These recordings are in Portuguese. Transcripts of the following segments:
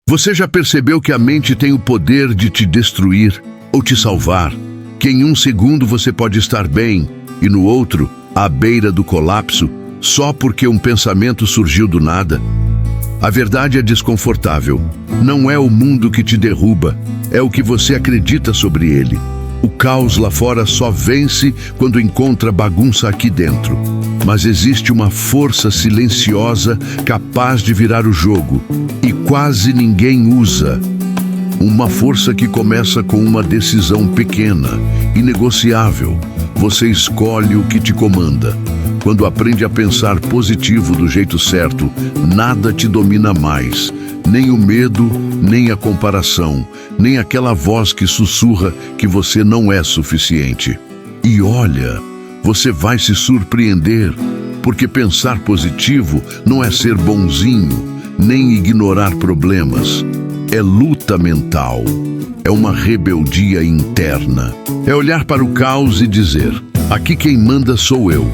Você já percebeu que a mente tem o poder de te destruir ou te salvar? Que em um segundo você pode estar bem e no outro, à beira do colapso, só porque um pensamento surgiu do nada? A verdade é desconfortável. Não é o mundo que te derruba, é o que você acredita sobre ele. O caos lá fora só vence quando encontra bagunça aqui dentro. Mas existe uma força silenciosa capaz de virar o jogo, e quase ninguém usa. Uma força que começa com uma decisão pequena, inegociável. Você escolhe o que te comanda. Quando aprende a pensar positivo do jeito certo, nada te domina mais. Nem o medo, nem a comparação, nem aquela voz que sussurra que você não é suficiente. E olha, você vai se surpreender, porque pensar positivo não é ser bonzinho, nem ignorar problemas. É luta mental, é uma rebeldia interna. É olhar para o caos e dizer: aqui quem manda sou eu.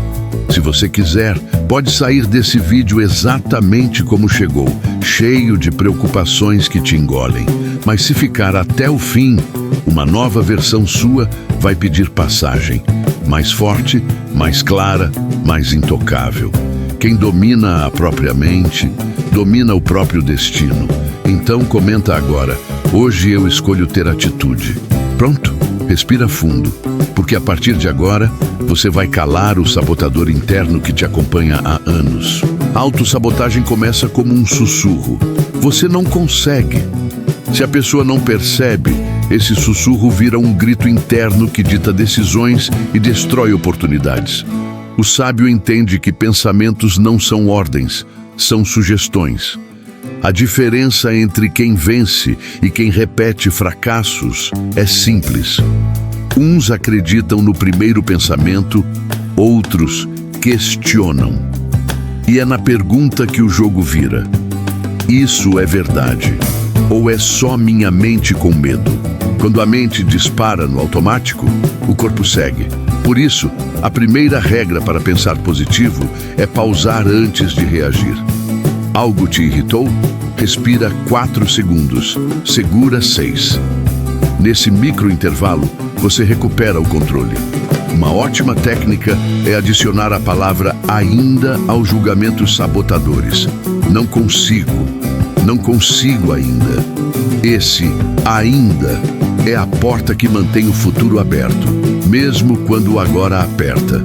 Se você quiser, pode sair desse vídeo exatamente como chegou, cheio de preocupações que te engolem. Mas se ficar até o fim, uma nova versão sua vai pedir passagem. Mais forte, mais clara, mais intocável. Quem domina a própria mente, domina o próprio destino. Então comenta agora: hoje eu escolho ter atitude. Pronto? Respira fundo, porque a partir de agora, você vai calar o sabotador interno que te acompanha há anos. A autossabotagem começa como um sussurro. Você não consegue. Se a pessoa não percebe, esse sussurro vira um grito interno que dita decisões e destrói oportunidades. O sábio entende que pensamentos não são ordens, são sugestões. A diferença entre quem vence e quem repete fracassos é simples. Uns acreditam no primeiro pensamento, outros questionam. E é na pergunta que o jogo vira: isso é verdade? Ou é só minha mente com medo? Quando a mente dispara no automático, o corpo segue. Por isso, a primeira regra para pensar positivo é pausar antes de reagir. Algo te irritou? Respira 4 segundos, segura 6. Nesse micro intervalo, você recupera o controle. Uma ótima técnica é adicionar a palavra ainda aos julgamentos sabotadores. Não consigo ainda. Esse ainda é a porta que mantém o futuro aberto, mesmo quando o agora aperta.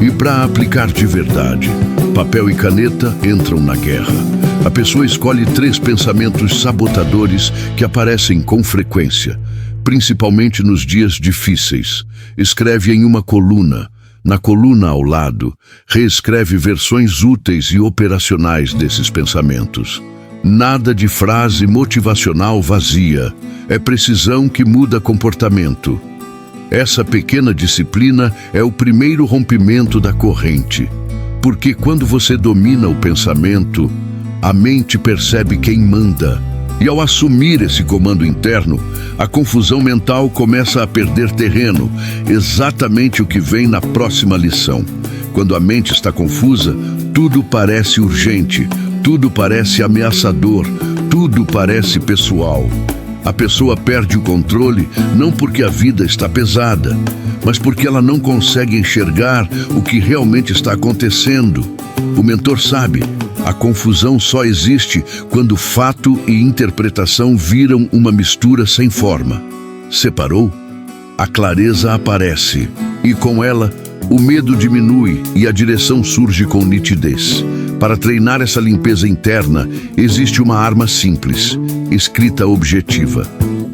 E para aplicar de verdade, papel e caneta entram na guerra. A pessoa escolhe 3 pensamentos sabotadores que aparecem com frequência, principalmente nos dias difíceis. Escreve em uma coluna. Na coluna ao lado, reescreve versões úteis e operacionais desses pensamentos. Nada de frase motivacional vazia. É precisão que muda comportamento. Essa pequena disciplina é o primeiro rompimento da corrente. Porque quando você domina o pensamento, a mente percebe quem manda. E ao assumir esse comando interno, a confusão mental começa a perder terreno, exatamente o que vem na próxima lição. Quando a mente está confusa, tudo parece urgente, tudo parece ameaçador, tudo parece pessoal. A pessoa perde o controle não porque a vida está pesada, mas porque ela não consegue enxergar o que realmente está acontecendo. O mentor sabe: a confusão só existe quando fato e interpretação viram uma mistura sem forma. Separou? A clareza aparece, e com ela, o medo diminui e a direção surge com nitidez. Para treinar essa limpeza interna, existe uma arma simples: escrita objetiva.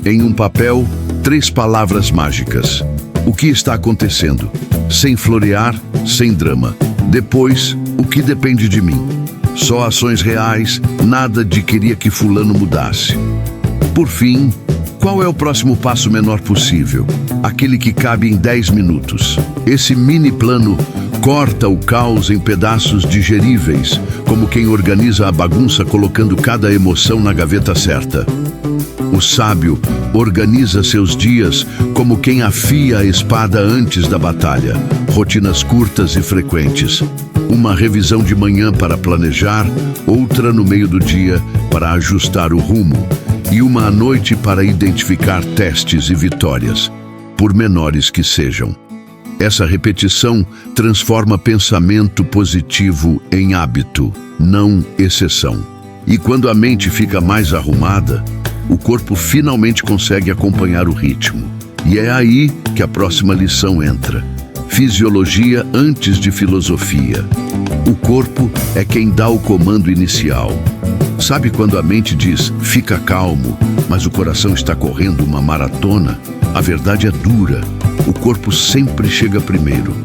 Em um papel, 3 palavras mágicas. O que está acontecendo? Sem florear, sem drama. Depois, o que depende de mim? Só ações reais, nada de queria que fulano mudasse. Por fim, qual é o próximo passo menor possível? Aquele que cabe em 10 minutos. Esse mini plano corta o caos em pedaços digeríveis, como quem organiza a bagunça colocando cada emoção na gaveta certa. O sábio organiza seus dias como quem afia a espada antes da batalha. Rotinas curtas e frequentes. Uma revisão de manhã para planejar, outra no meio do dia para ajustar o rumo. e uma à noite para identificar testes e vitórias, por menores que sejam. Essa repetição transforma pensamento positivo em hábito, não exceção. E quando a mente fica mais arrumada, o corpo finalmente consegue acompanhar o ritmo. E é aí que a próxima lição entra. Fisiologia antes de filosofia. O corpo é quem dá o comando inicial. Sabe quando a mente diz, fica calmo, mas o coração está correndo uma maratona? A verdade é dura. O corpo sempre chega primeiro.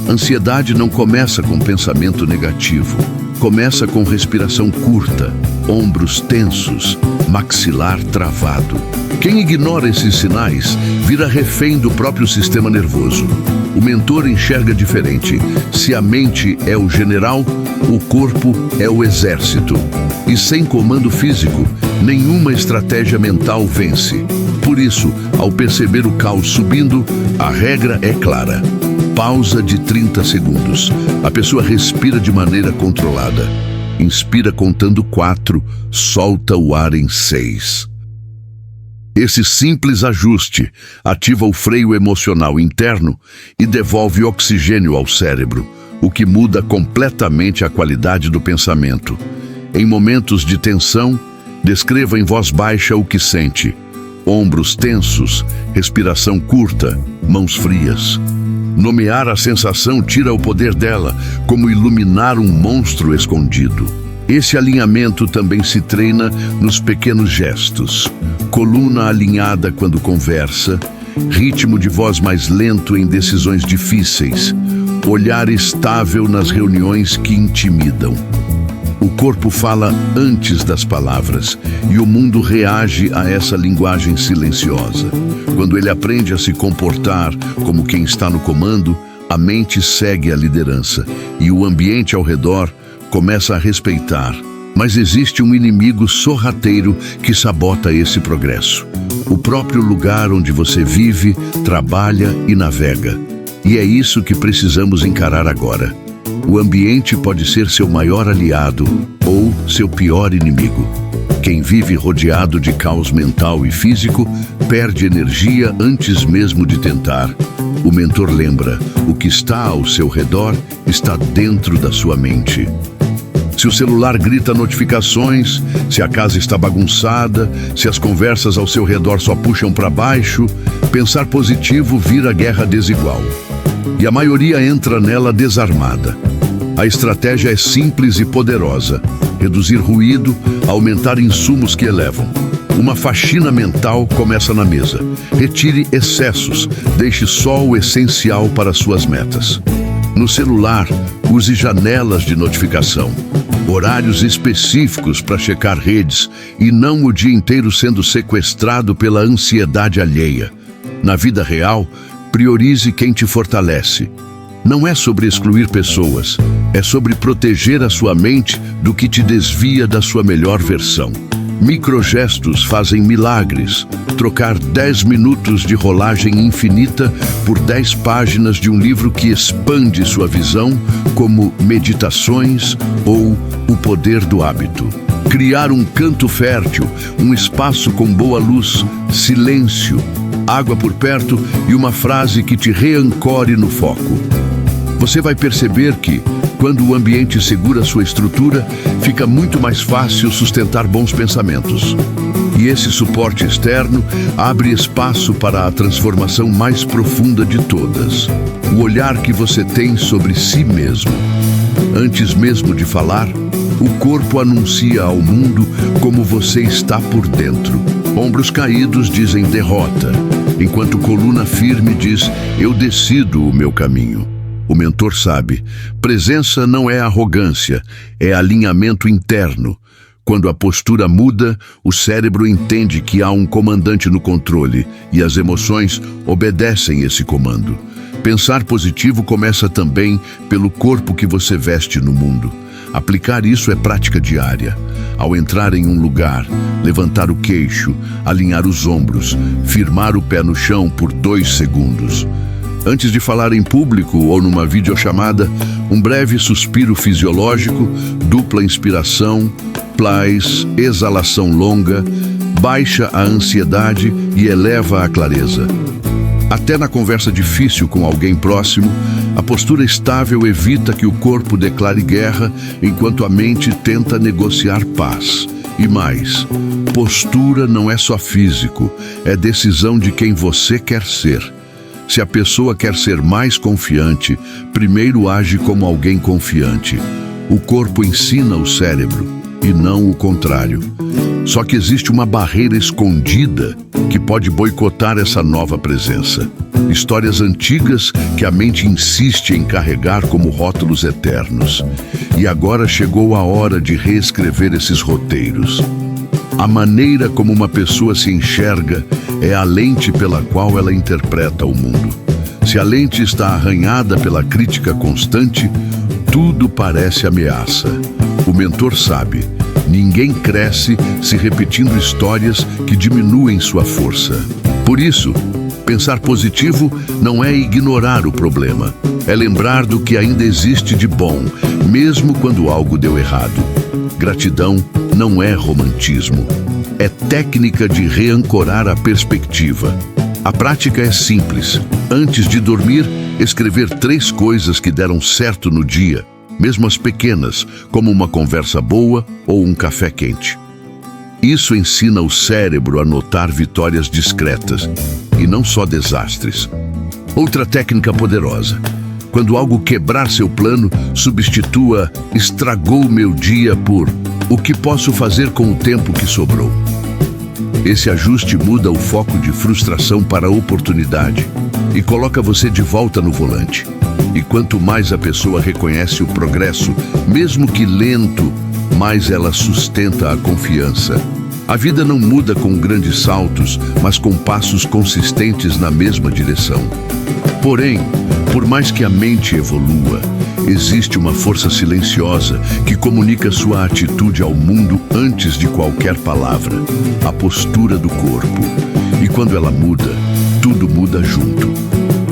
Ansiedade não começa com pensamento negativo. Começa com respiração curta, ombros tensos, maxilar travado. Quem ignora esses sinais vira refém do próprio sistema nervoso. O mentor enxerga diferente. Se a mente é o general, o corpo é o exército. E sem comando físico, nenhuma estratégia mental vence. Por isso, ao perceber o caos subindo, a regra é clara. Pausa de 30 segundos. A pessoa respira de maneira controlada. Inspira contando 4, solta o ar em 6. Esse simples ajuste ativa o freio emocional interno e devolve oxigênio ao cérebro, o que muda completamente a qualidade do pensamento. Em momentos de tensão, descreva em voz baixa o que sente. Ombros tensos, respiração curta, mãos frias. Nomear a sensação tira o poder dela, como iluminar um monstro escondido. Esse alinhamento também se treina nos pequenos gestos. Coluna alinhada quando conversa, ritmo de voz mais lento em decisões difíceis, olhar estável nas reuniões que intimidam. O corpo fala antes das palavras e o mundo reage a essa linguagem silenciosa. Quando ele aprende a se comportar como quem está no comando, a mente segue a liderança e o ambiente ao redor começa a respeitar. Mas existe um inimigo sorrateiro que sabota esse progresso. O próprio lugar onde você vive, trabalha e navega. E é isso que precisamos encarar agora. O ambiente pode ser seu maior aliado ou seu pior inimigo. Quem vive rodeado de caos mental e físico perde energia antes mesmo de tentar. O mentor lembra, o que está ao seu redor está dentro da sua mente. Se o celular grita notificações, se a casa está bagunçada, se as conversas ao seu redor só puxam para baixo, pensar positivo vira guerra desigual. E a maioria entra nela desarmada. A estratégia é simples e poderosa. Reduzir ruído, aumentar insumos que elevam. Uma faxina mental começa na mesa. Retire excessos, deixe só o essencial para suas metas. No celular, use janelas de notificação, horários específicos para checar redes e não o dia inteiro sendo sequestrado pela ansiedade alheia. Na vida real, priorize quem te fortalece. Não é sobre excluir pessoas, é sobre proteger a sua mente do que te desvia da sua melhor versão. Microgestos fazem milagres. Trocar 10 minutos de rolagem infinita por 10 páginas de um livro que expande sua visão, como Meditações ou O Poder do Hábito. Criar um canto fértil, um espaço com boa luz, silêncio, água por perto e uma frase que te reancore no foco. Você vai perceber que, quando o ambiente segura sua estrutura, fica muito mais fácil sustentar bons pensamentos. E esse suporte externo abre espaço para a transformação mais profunda de todas. O olhar que você tem sobre si mesmo. Antes mesmo de falar, o corpo anuncia ao mundo como você está por dentro. Ombros caídos dizem derrota, enquanto coluna firme diz, eu decido o meu caminho. O mentor sabe, presença não é arrogância, é alinhamento interno. Quando a postura muda, o cérebro entende que há um comandante no controle e as emoções obedecem esse comando. Pensar positivo começa também pelo corpo que você veste no mundo. Aplicar isso é prática diária. Ao entrar em um lugar, levantar o queixo, alinhar os ombros, firmar o pé no chão por 2 segundos. Antes de falar em público ou numa videochamada, um breve suspiro fisiológico, dupla inspiração, plies, exalação longa, baixa a ansiedade e eleva a clareza. Até na conversa difícil com alguém próximo, a postura estável evita que o corpo declare guerra enquanto a mente tenta negociar paz. E mais, postura não é só físico, é decisão de quem você quer ser. Se a pessoa quer ser mais confiante, primeiro age como alguém confiante. O corpo ensina o cérebro, e não o contrário. Só que existe uma barreira escondida que pode boicotar essa nova presença. Histórias antigas que a mente insiste em carregar como rótulos eternos. E agora chegou a hora de reescrever esses roteiros. A maneira como uma pessoa se enxerga é a lente pela qual ela interpreta o mundo. Se a lente está arranhada pela crítica constante, tudo parece ameaça. O mentor sabe, ninguém cresce se repetindo histórias que diminuem sua força. Por isso, pensar positivo não é ignorar o problema, é lembrar do que ainda existe de bom, mesmo quando algo deu errado. Gratidão não é romantismo, é técnica de reancorar a perspectiva. A prática é simples. Antes de dormir, escrever 3 coisas que deram certo no dia, mesmo as pequenas, como uma conversa boa ou um café quente. Isso ensina o cérebro a notar vitórias discretas e não só desastres. Outra técnica poderosa. Quando algo quebrar seu plano, substitua "estragou meu dia" por "o que posso fazer com o tempo que sobrou". Esse ajuste muda o foco de frustração para a oportunidade e coloca você de volta no volante. E quanto mais a pessoa reconhece o progresso, mesmo que lento, mais ela sustenta a confiança. A vida não muda com grandes saltos, mas com passos consistentes na mesma direção. Porém, por mais que a mente evolua, existe uma força silenciosa que comunica sua atitude ao mundo antes de qualquer palavra, a postura do corpo. E quando ela muda, tudo muda junto.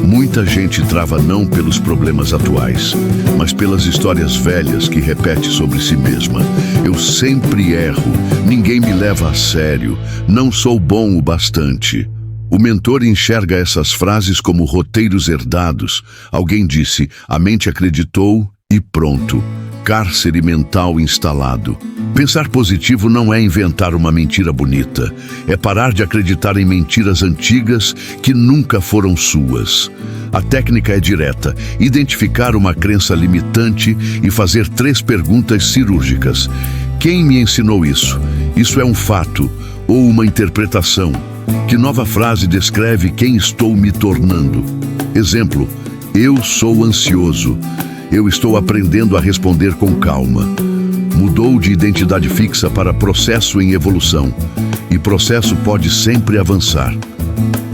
Muita gente trava não pelos problemas atuais, mas pelas histórias velhas que repete sobre si mesma. Eu sempre erro, ninguém me leva a sério, não sou bom o bastante. O mentor enxerga essas frases como roteiros herdados. Alguém disse, a mente acreditou e pronto. Cárcere mental instalado. Pensar positivo não é inventar uma mentira bonita. É parar de acreditar em mentiras antigas que nunca foram suas. A técnica é direta. Identificar uma crença limitante e fazer 3 perguntas cirúrgicas. Quem me ensinou isso? Isso é um fato ou uma interpretação? Que nova frase descreve quem estou me tornando? Exemplo, eu sou ansioso. Eu estou aprendendo a responder com calma. Mudou de identidade fixa para processo em evolução. E processo pode sempre avançar.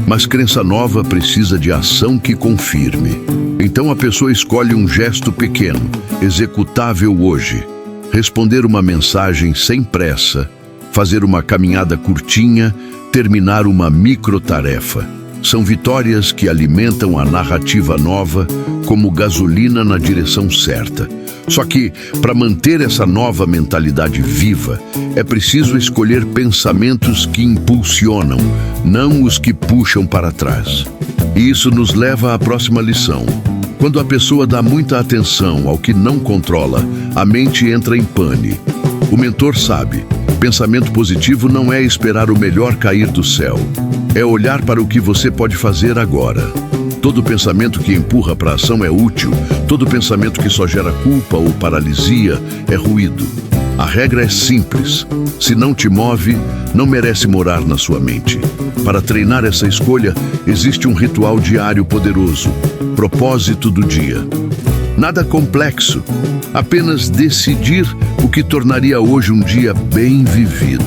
Mas crença nova precisa de ação que confirme. Então a pessoa escolhe um gesto pequeno, executável hoje. Responder uma mensagem sem pressa. Fazer uma caminhada curtinha. Terminar uma microtarefa. São vitórias que alimentam a narrativa nova como gasolina na direção certa. Só que, para manter essa nova mentalidade viva, é preciso escolher pensamentos que impulsionam, não os que puxam para trás. E isso nos leva à próxima lição. Quando a pessoa dá muita atenção ao que não controla, a mente entra em pane. O mentor sabe. Pensamento positivo não é esperar o melhor cair do céu. É olhar para o que você pode fazer agora. Todo pensamento que empurra para a ação é útil. Todo pensamento que só gera culpa ou paralisia é ruído. A regra é simples. Se não te move, não merece morar na sua mente. Para treinar essa escolha, existe um ritual diário poderoso. Propósito do dia. Nada complexo. Apenas decidir o que tornaria hoje um dia bem vivido.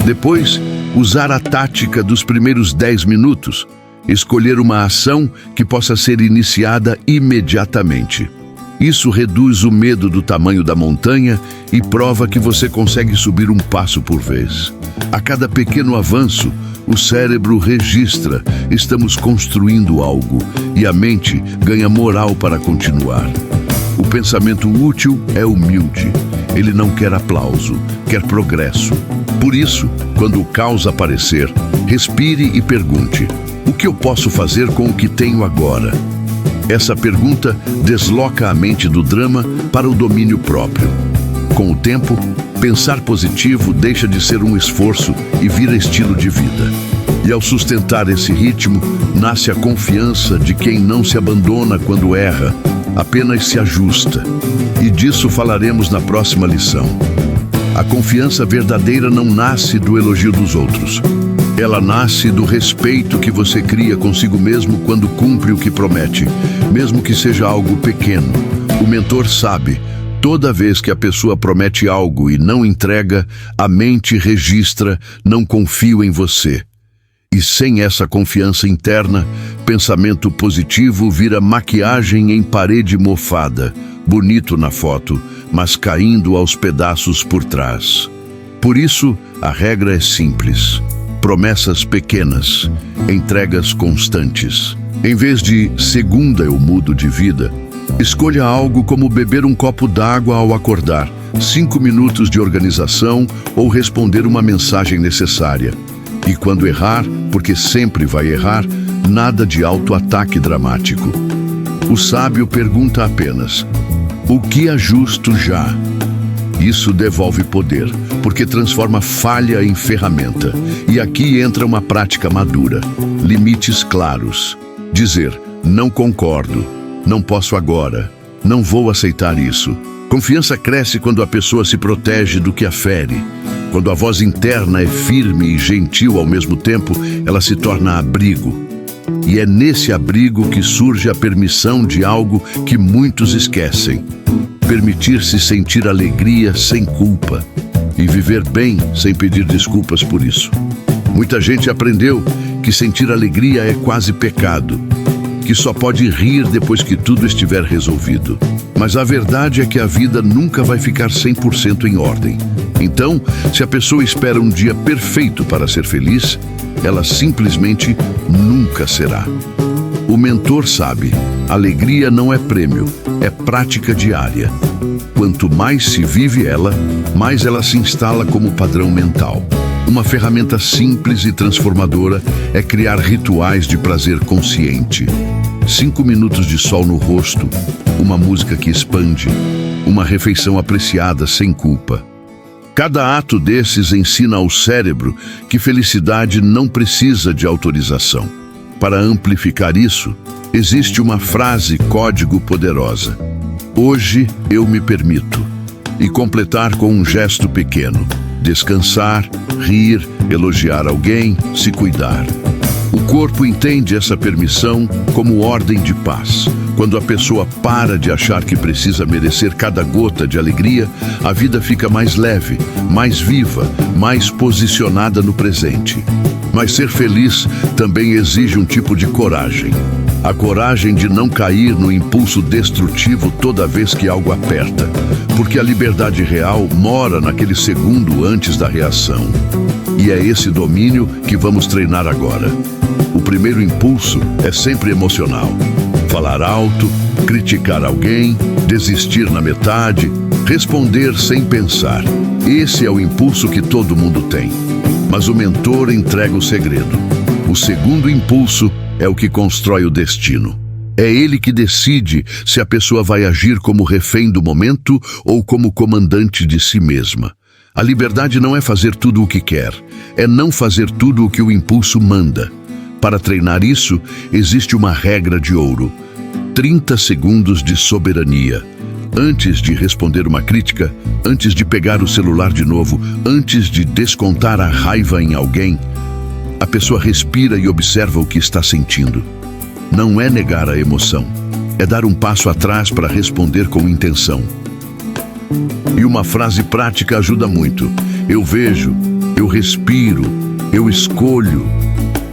Depois, usar a tática dos primeiros 10 minutos. Escolher uma ação que possa ser iniciada imediatamente. Isso reduz o medo do tamanho da montanha e prova que você consegue subir um passo por vez. A cada pequeno avanço, o cérebro registra, estamos construindo algo, e a mente ganha moral para continuar. O pensamento útil é humilde. Ele não quer aplauso, quer progresso. Por isso, quando o caos aparecer, respire e pergunte: o que eu posso fazer com o que tenho agora? Essa pergunta desloca a mente do drama para o domínio próprio. Com o tempo, pensar positivo deixa de ser um esforço e vira estilo de vida. E ao sustentar esse ritmo, nasce a confiança de quem não se abandona quando erra, apenas se ajusta. E disso falaremos na próxima lição. A confiança verdadeira não nasce do elogio dos outros. Ela nasce do respeito que você cria consigo mesmo quando cumpre o que promete, mesmo que seja algo pequeno. O mentor sabe, toda vez que a pessoa promete algo e não entrega, a mente registra: não confio em você. E sem essa confiança interna, pensamento positivo vira maquiagem em parede mofada, bonito na foto, mas caindo aos pedaços por trás. Por isso, a regra é simples: promessas pequenas, entregas constantes. Em vez de segunda eu mudo de vida, escolha algo como beber um copo d'água ao acordar, 5 minutos de organização ou responder uma mensagem necessária. E quando errar, porque sempre vai errar, nada de auto-ataque dramático. O sábio pergunta apenas: o que ajusto já? Isso devolve poder, porque transforma falha em ferramenta. E aqui entra uma prática madura: limites claros. Dizer: não concordo, não posso agora, não vou aceitar isso. Confiança cresce quando a pessoa se protege do que a fere. Quando a voz interna é firme e gentil ao mesmo tempo, ela se torna abrigo. E é nesse abrigo que surge a permissão de algo que muitos esquecem: permitir-se sentir alegria sem culpa e viver bem sem pedir desculpas por isso. Muita gente aprendeu que sentir alegria é quase pecado, que só pode rir depois que tudo estiver resolvido. Mas a verdade é que a vida nunca vai ficar 100% em ordem. Então, se a pessoa espera um dia perfeito para ser feliz, ela simplesmente nunca será. O mentor sabe: alegria não é prêmio, é prática diária. Quanto mais se vive ela, mais ela se instala como padrão mental. Uma ferramenta simples e transformadora é criar rituais de prazer consciente. 5 minutos de sol no rosto, uma música que expande, uma refeição apreciada sem culpa. Cada ato desses ensina ao cérebro que felicidade não precisa de autorização. Para amplificar isso, existe uma frase código poderosa: hoje eu me permito. E completar com um gesto pequeno: descansar, rir, elogiar alguém, se cuidar. O corpo entende essa permissão como ordem de paz. Quando a pessoa para de achar que precisa merecer cada gota de alegria, a vida fica mais leve, mais viva, mais posicionada no presente. Mas ser feliz também exige um tipo de coragem. A coragem de não cair no impulso destrutivo toda vez que algo aperta. Porque a liberdade real mora naquele segundo antes da reação. E é esse domínio que vamos treinar agora. O primeiro impulso é sempre emocional: falar alto, criticar alguém, desistir na metade, responder sem pensar. Esse é o impulso que todo mundo tem. Mas o mentor entrega o segredo. O segundo impulso é o que constrói o destino. É ele que decide se a pessoa vai agir como refém do momento ou como comandante de si mesma. A liberdade não é fazer tudo o que quer, é não fazer tudo o que o impulso manda. Para treinar isso, existe uma regra de ouro: 30 segundos de soberania. Antes de responder uma crítica, antes de pegar o celular de novo, antes de descontar a raiva em alguém, a pessoa respira e observa o que está sentindo. Não é negar a emoção, é dar um passo atrás para responder com intenção. E uma frase prática ajuda muito: eu vejo, eu respiro, eu escolho.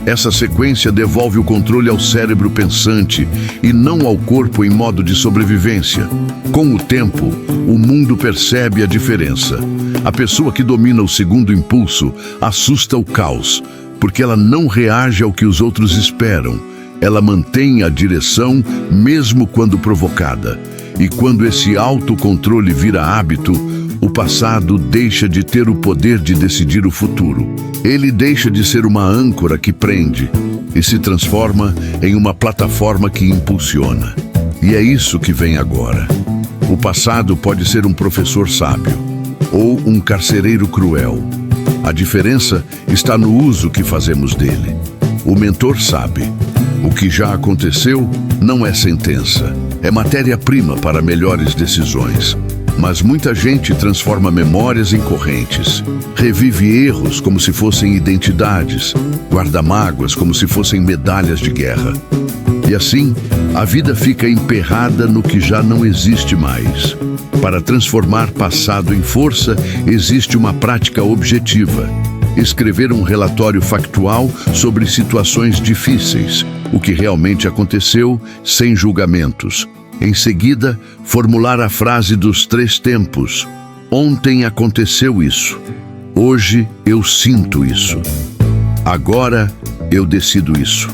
Essa sequência devolve o controle ao cérebro pensante e não ao corpo em modo de sobrevivência. Com o tempo, o mundo percebe a diferença. A pessoa que domina o segundo impulso assusta o caos, porque ela não reage ao que os outros esperam. Ela mantém a direção mesmo quando provocada. E quando esse autocontrole vira hábito, O passado deixa de ter o poder de decidir o futuro. Ele deixa de ser uma âncora que prende e se transforma em uma plataforma que impulsiona. E é isso que vem agora. O passado pode ser um professor sábio ou um carcereiro cruel. A diferença está no uso que fazemos dele. O mentor sabe. O que já aconteceu não é sentença, é matéria-prima para melhores decisões. Mas muita gente transforma memórias em correntes, revive erros como se fossem identidades, guarda mágoas como se fossem medalhas de guerra. E assim, a vida fica emperrada no que já não existe mais. Para transformar passado em força, existe uma prática objetiva: escrever um relatório factual sobre situações difíceis, o que realmente aconteceu, sem julgamentos. Em seguida, formular a frase dos 3 tempos. Ontem aconteceu isso. Hoje eu sinto isso. Agora eu decido isso.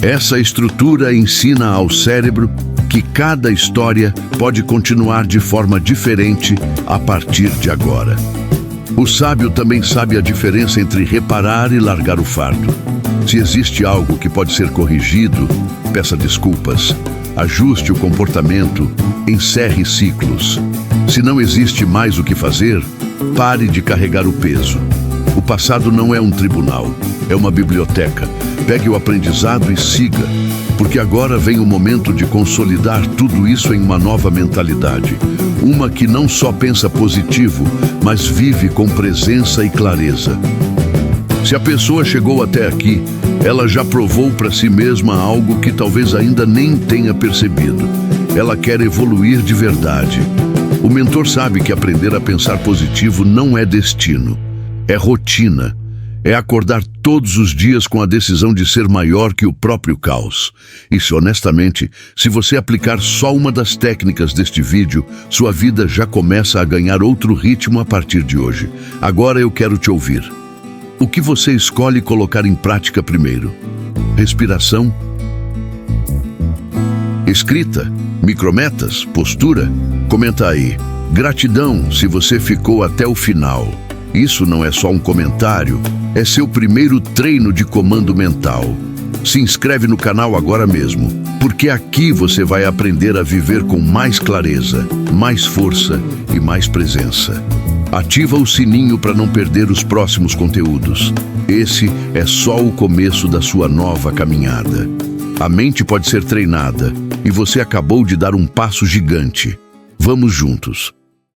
Essa estrutura ensina ao cérebro que cada história pode continuar de forma diferente a partir de agora. O sábio também sabe a diferença entre reparar e largar o fardo. Se existe algo que pode ser corrigido, peça desculpas. Ajuste o comportamento, encerre ciclos. Se não existe mais o que fazer, pare de carregar o peso. O passado não é um tribunal, é uma biblioteca. Pegue o aprendizado e siga, porque agora vem o momento de consolidar tudo isso em uma nova mentalidade. Uma que não só pensa positivo, mas vive com presença e clareza. Se a pessoa chegou até aqui, ela já provou para si mesma algo que talvez ainda nem tenha percebido. Ela quer evoluir de verdade. O mentor sabe que aprender a pensar positivo não é destino, é rotina. É acordar todos os dias com a decisão de ser maior que o próprio caos. E se honestamente, se você aplicar só uma das técnicas deste vídeo, sua vida já começa a ganhar outro ritmo a partir de hoje. Agora eu quero te ouvir. O que você escolhe colocar em prática primeiro? Respiração? Escrita? Micrometas? Postura? Comenta aí. Gratidão se você ficou até o final. Isso não é só um comentário, é seu primeiro treino de comando mental. Se inscreve no canal agora mesmo, porque aqui você vai aprender a viver com mais clareza, mais força e mais presença. Ativa o sininho para não perder os próximos conteúdos. Esse é só o começo da sua nova caminhada. A mente pode ser treinada e você acabou de dar um passo gigante. Vamos juntos.